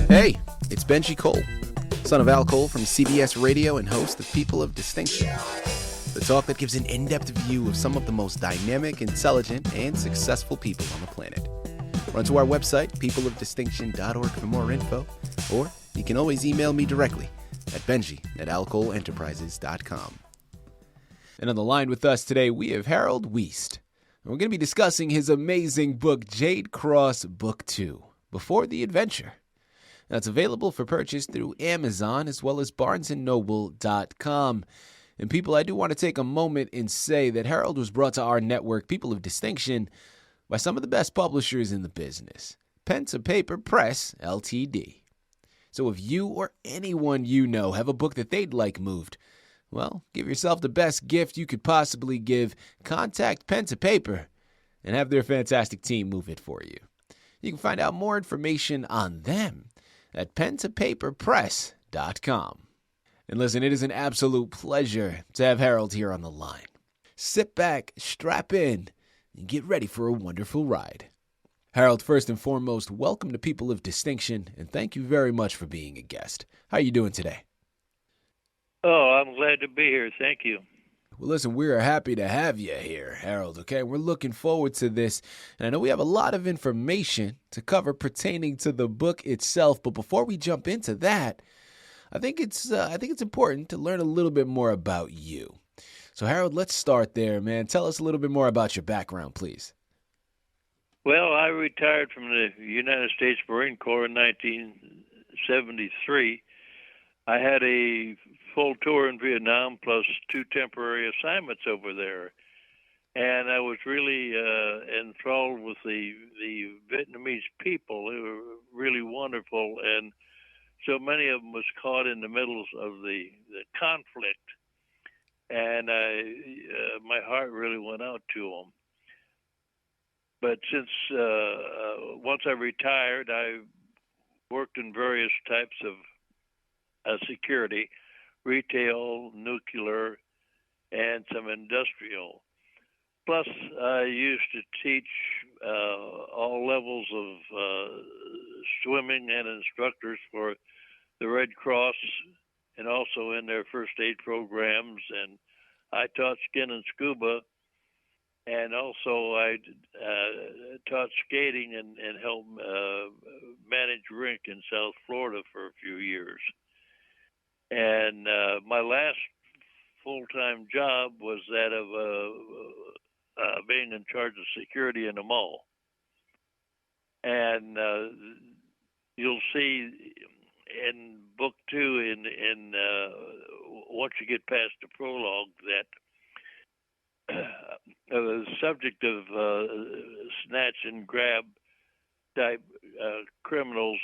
Hey, it's Benji Cole, son of Al Cole from CBS Radio and host of People of Distinction, the talk that gives an in-depth view of some of the most dynamic, intelligent, and successful people on the planet. Run to our website, peopleofdistinction.org for more info, or you can always email me directly at benji@alcoleenterprises.com. And on the line with us today, we have Harold Weist. And we're going to be discussing his amazing book, Jade Cross Book 2, Before the Adventure. Now, it's available for purchase through Amazon as well as barnesandnoble.com. And people, I do want to take a moment and say that Harold was brought to our network, People of Distinction, by some of the best publishers in the business, Pen2paper Press, Ltd. So if you or anyone you know have a book that they'd like moved, well, give yourself the best gift you could possibly give. Contact Pen2paper and have their fantastic team move it for you. You can find out more information on them at pen2paperpress.com. And listen, it is an absolute pleasure to have Harold here on the line. Sit back, strap in, and get ready for a wonderful ride. Harold, first and foremost, welcome to People of Distinction, and thank you very much for being a guest. How are you doing today? Oh, I'm glad to be here. Thank you. Well, listen, we are happy to have you here, Harold, okay? We're looking forward to this, and I know we have a lot of information to cover pertaining to the book itself, but before we jump into that, I think it's important to learn a little bit more about you. So, Harold, let's start there, man. Tell us a little bit more about your background, please. Well, I retired from the United States Marine Corps in 1973. I had a full tour in Vietnam plus 2 temporary assignments over there. And I was really enthralled with the Vietnamese people. They were really wonderful. And so many of them was caught in the middle of the conflict. And my heart really went out to them. But since once I retired, I worked in various types of security, retail, nuclear, and some industrial. Plus, I used to teach all levels of swimming and instructors for the Red Cross and also in their first aid programs. And I taught skin and scuba. And also I taught skating and helped manage rink in South Florida for a few years. And my last full-time job was that of being in charge of security in a mall. And you'll see in book 2, in once you get past the prologue, that the subject of snatch and grab type criminals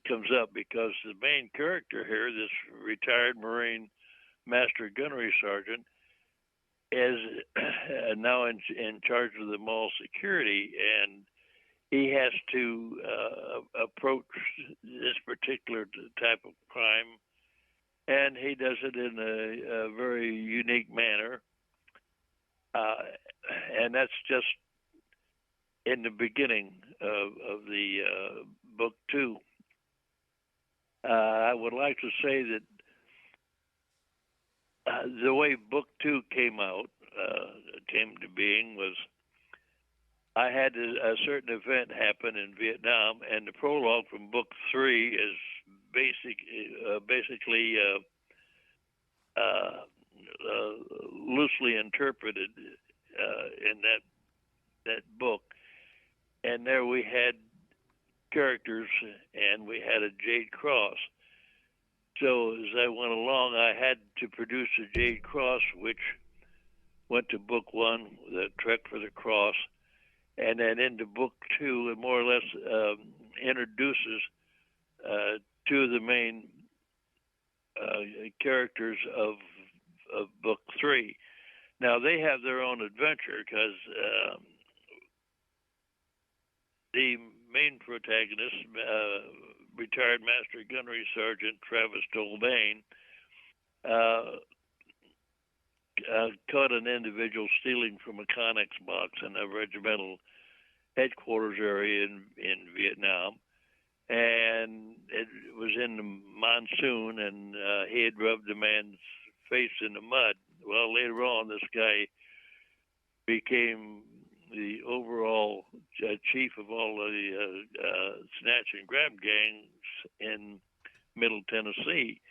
comes up because the main character here, this retired Marine Master Gunnery Sergeant, is now in charge of the mall security, and he has to approach this particular type of crime, and he does it in a very unique manner. And that's just in the beginning of the book 2. I would like to say that the way book 2 came to being was I had a certain event happen in Vietnam, and the prologue from book 3 is basically loosely interpreted in that book. And there we had characters, and we had a Jade Cross. So as I went along, I had to produce a Jade Cross, which went to book 1, the Trek for the Cross, and then into book 2, it more or less introduces 2 of the main characters of book 3. Now, they have their own adventure because the main protagonist, retired Master Gunnery Sergeant Travis Dolbane, caught an individual stealing from a Connex box in a regimental headquarters area in Vietnam. and it was in the monsoon, and he had rubbed the man's face in the mud. Well, later on, this guy became the overall chief of all the snatch and grab gangs in Middle Tennessee.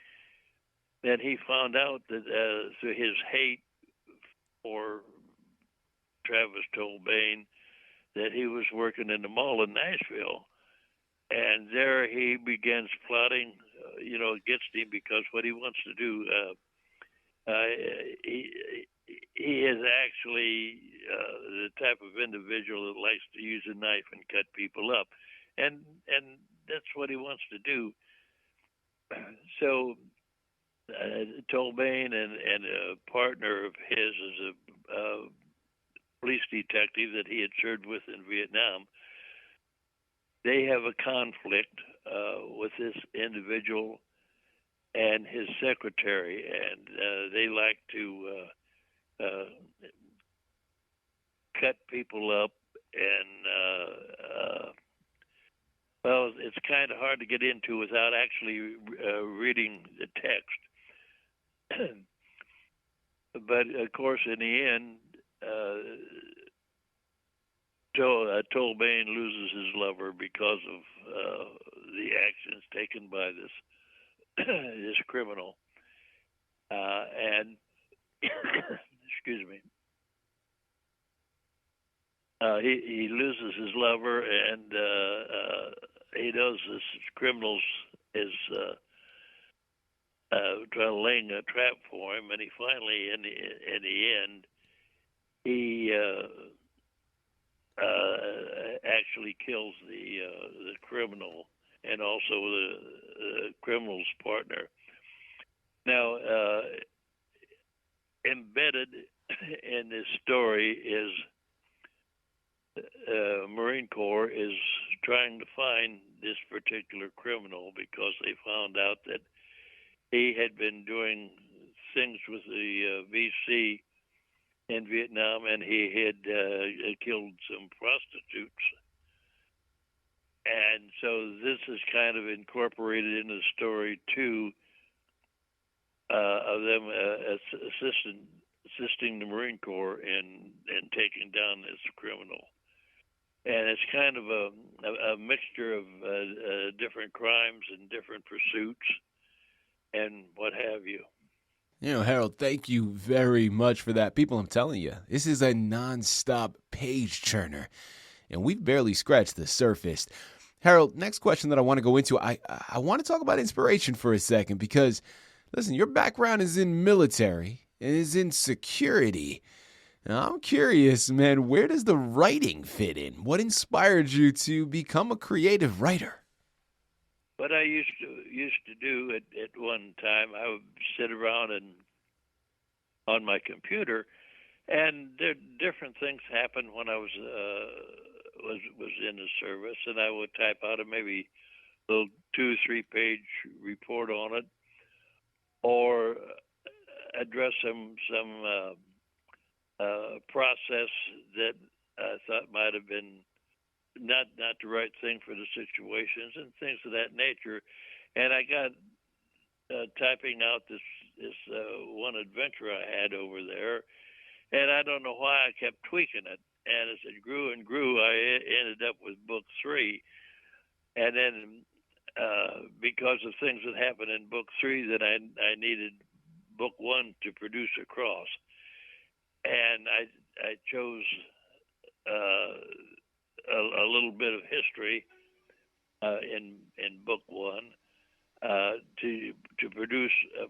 And he found out that through his hate for Travis Tolbane, that he was working in the mall in Nashville. And there he begins plotting, against him, because what he wants to do, he is actually the type of individual that likes to use a knife and cut people up, and that's what he wants to do. So Tolbane and a partner of his is a police detective that he had served with in Vietnam. They have a conflict with this individual and his secretary, and they like to cut people up, and well, it's kind of hard to get into without actually reading the text. But of course, in the end, Tolbane loses his lover because of the actions taken by this criminal, and excuse me, he loses his lover, and he knows this criminal is laying a trap for him, and he finally, in the end, he actually kills the criminal and also the criminal's partner. Now, embedded in this story is Marine Corps is trying to find this particular criminal because they found out that he had been doing things with the VC in Vietnam, and he had killed some prostitutes. And so this is kind of incorporated in the story too, of them assisting the Marine Corps in taking down this criminal. And it's kind of a mixture of different crimes and different pursuits and what have you. Harold, thank you very much for that. People, I'm telling you, this is a nonstop page churner, and we've barely scratched the surface. Harold, next question that I want to go into, I want to talk about inspiration for a second because, listen, your background is in military and is in security. Now, I'm curious, man, where does the writing fit in? What inspired you to become a creative writer? What I used to do at one time, I would sit around on my computer, and different things happened when I was in the service, and I would type out a maybe little 2-3 page report on it, or address some process that I thought might have been not the right thing for the situations and things of that nature. And I got typing out this one adventure I had over there, and I don't know why I kept tweaking it. And as it grew and grew, I ended up with book 3. And then because of things that happened in book 3, that I needed book 1 to produce across. And I chose a little bit of history in book 1 to produce a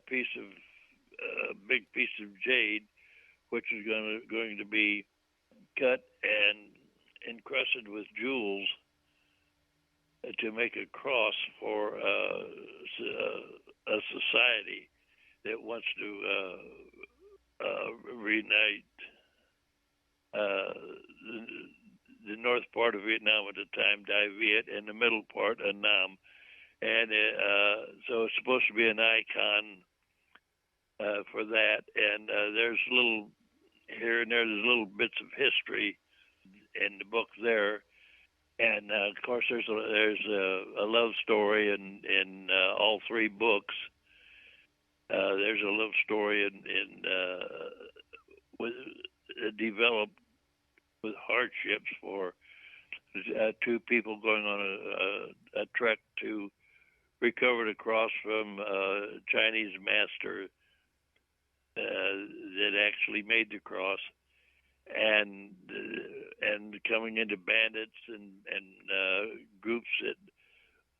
big piece of jade, which is going to be cut and encrusted with jewels to make a cross for a society that wants to reunite the north part of Vietnam at the time, Dai Viet, and the middle part, Annam. And so it's supposed to be an icon for that. And there's here and there's little bits of history in the book there. And of course, there's a love story in all three books. There's a love story with developed with hardships for two people going on a trek to recover the cross from Chinese master that actually made the cross, and coming into bandits and groups that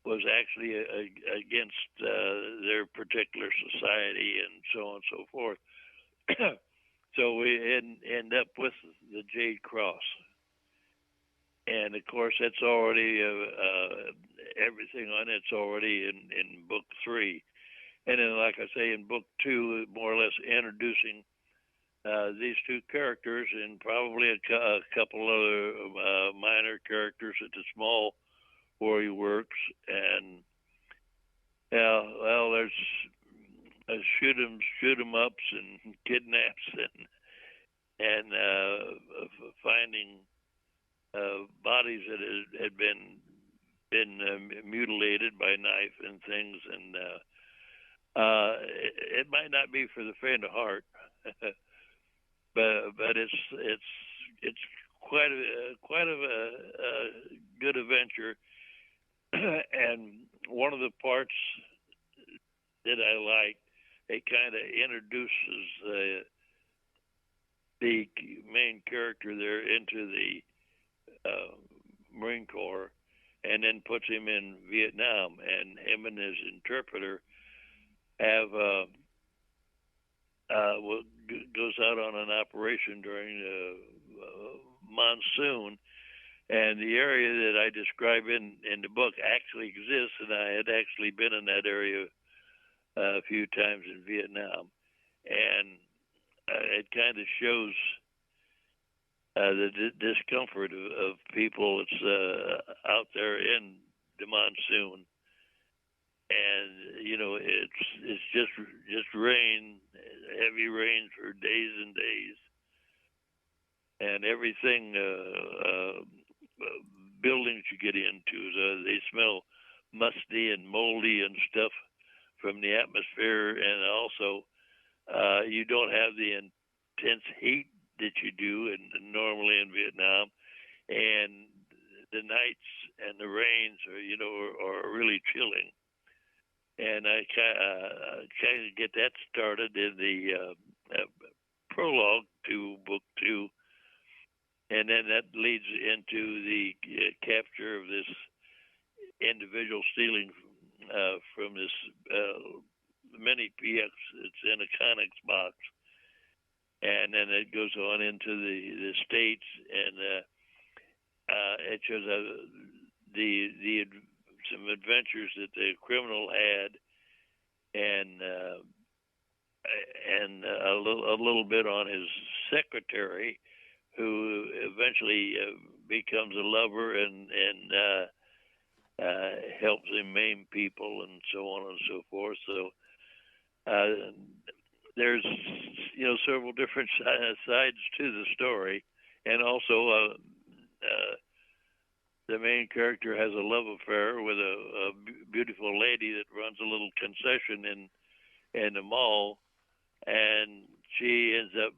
was actually against their particular society and so on and so forth. So we end up with the Jade Cross. And of course, that's already everything on it's already in book 3. And then, like I say, in book 2, more or less introducing these two characters and probably a couple other minor characters at the small where he works. And well, there's shoot 'em ups and kidnaps and finding bodies that had been mutilated by knife and things, and it might not be for the faint of heart, but it's quite a good adventure. And one of the parts that I like, it kind of introduces the main character there into the Marine Corps, and then puts him in Vietnam, and him and his interpreter have goes out on an operation during the monsoon, and the area that I describe in the book actually exists, and I had actually been in that area a few times in Vietnam, and it kind of shows the discomfort of people that's out there in the monsoon, and it's just rain, heavy rain for days and days, and everything buildings you get into, they smell musty and moldy and stuff from the atmosphere, and also you don't have the intense heat that you do normally in Vietnam, and the nights and the rains are really chilling. And I kind of get that started in the prologue to book 2, and then that leads into the capture of this individual stealing from this mini PX. It's in a Connex box. And then it goes on into the States, and it shows some adventures that the criminal had, and a little bit on his secretary, who eventually becomes a lover and helps him maim people and so on and so forth. So there's several different sides to the story, and also the main character has a love affair with a beautiful lady that runs a little concession in the mall, and she ends up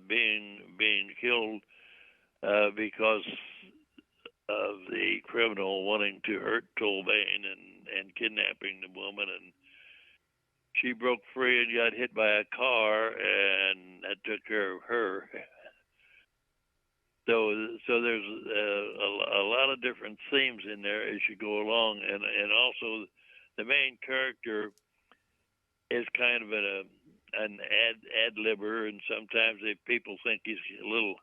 being killed because of the criminal wanting to hurt Tolbane and kidnapping the woman, and she broke free and got hit by a car, and that took care of her. So there's a lot of different themes in there as you go along, and also the main character is kind of an ad-libber, and sometimes people think he's a little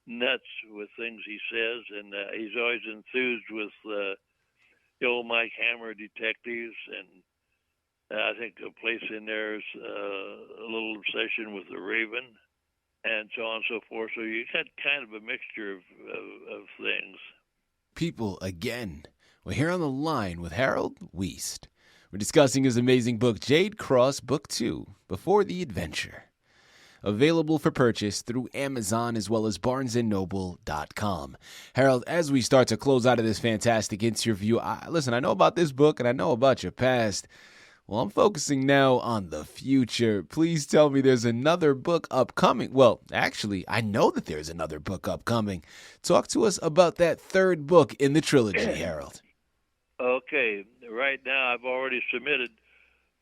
nuts with things he says, and he's always enthused with the old Mike Hammer detectives, and I think a place in there is a little obsession with the Raven, and so on and so forth. So you got kind of a mixture of things. People, again, we're here on the line with Harold Weist. We're discussing his amazing book, Jade Cross, Book 2, Before the Adventure. Available for purchase through Amazon as well as barnesandnoble.com. Harold, as we start to close out of this fantastic interview, listen, I know about this book and I know about your past. Well, I'm focusing now on the future. Please tell me there's another book upcoming. Well, actually, I know that there's another book upcoming. Talk to us about that third book in the trilogy, Harold. Okay, right now I've already submitted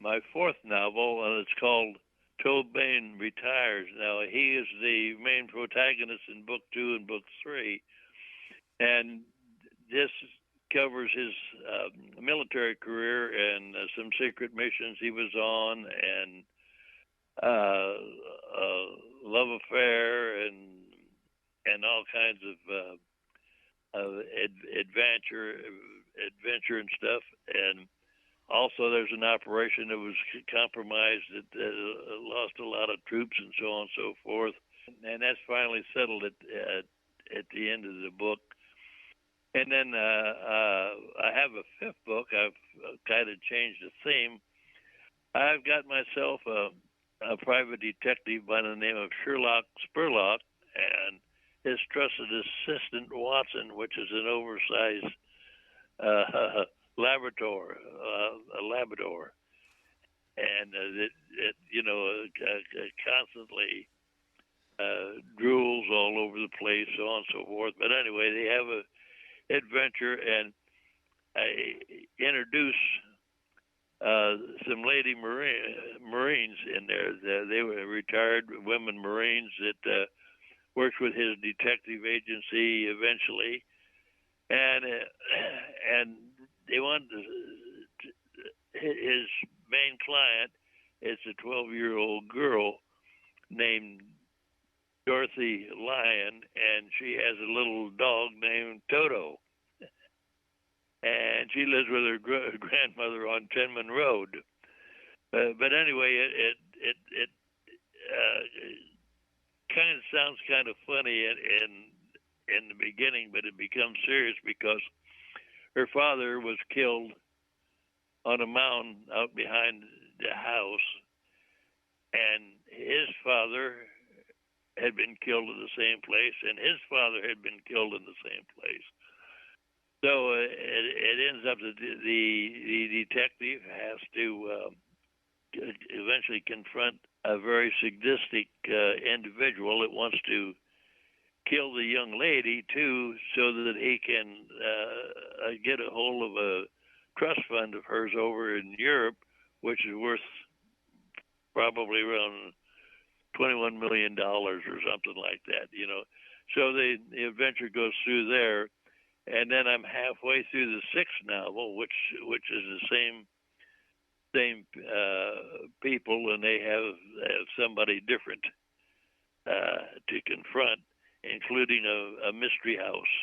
my fourth novel, and it's called Tobin Retires. Now, he is the main protagonist in Book 2 and Book 3, and this covers his military career and some secret missions he was on, and love affair, and all kinds of adventure and stuff. And also, there's an operation that was compromised that lost a lot of troops and so on and so forth. And that's finally settled at the end of the book. And then I have a fifth book. I've kind of changed the theme. I've got myself a private detective by the name of Sherlock Spurlock and his trusted assistant, Watson, which is an oversized Labrador. And it constantly drools all over the place, so on and so forth. But anyway, they have a adventure, and I introduce some lady Marines in there. They were retired women Marines that worked with his detective agency eventually, and they wanted his main client is a 12-year-old girl named Dorothy Lyon, and she has a little dog named Toto. And she lives with her grandmother on Tinman Road. But anyway, it kind of sounds kind of funny in the beginning, but it becomes serious because her father was killed on a mountain out behind the house, and his father had been killed in the same place, and his father had been killed in the same place. So it ends up that the detective has to eventually confront a very sadistic individual that wants to kill the young lady, too, so that he can get a hold of a trust fund of hers over in Europe, which is worth probably around $21 million or something like that, you know. So the adventure goes through there, and then I'm halfway through the sixth novel, which is the same people, and they have somebody different to confront, including a mystery house.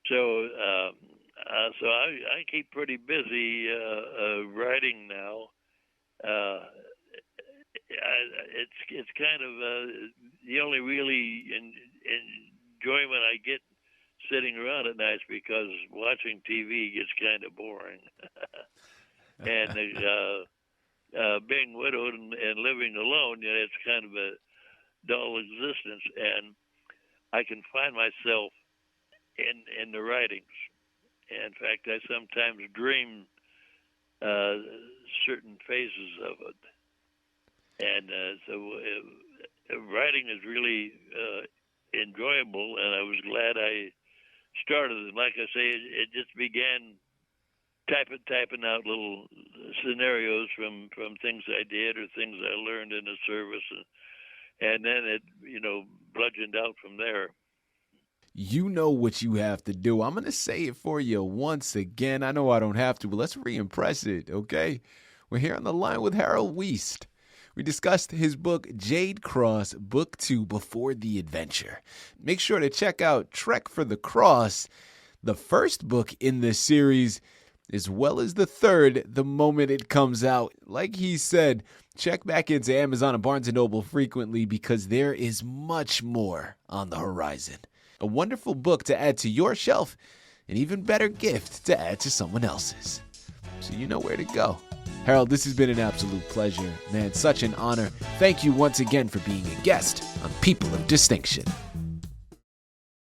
So I keep pretty busy writing now. It's kind of the only really enjoyment I get sitting around at night, because watching TV gets kind of boring. And being widowed and living alone, you know, it's kind of a dull existence. And I can find myself in the writings. In fact, I sometimes dream certain phases of it. And so writing is really enjoyable, and I was glad I started. And like I say, it just began typing out little scenarios from things I did or things I learned in the service, and then it, you know, bludgeoned out from there. You know what you have to do. I'm going to say it for you once again. I know I don't have to, but let's re-impress it, okay? We're here on the line with Harold Weist. We discussed his book, Jade Cross, Book 2, Before the Adventure. Make sure to check out Trek for the Cross, the first book in this series, as well as the third, the moment it comes out. Like he said, check back into Amazon and Barnes & Noble frequently, because there is much more on the horizon. A wonderful book to add to your shelf, an even better gift to add to someone else's. So you know where to go. Harold, this has been an absolute pleasure. Man, such an honor. Thank you once again for being a guest on People of Distinction.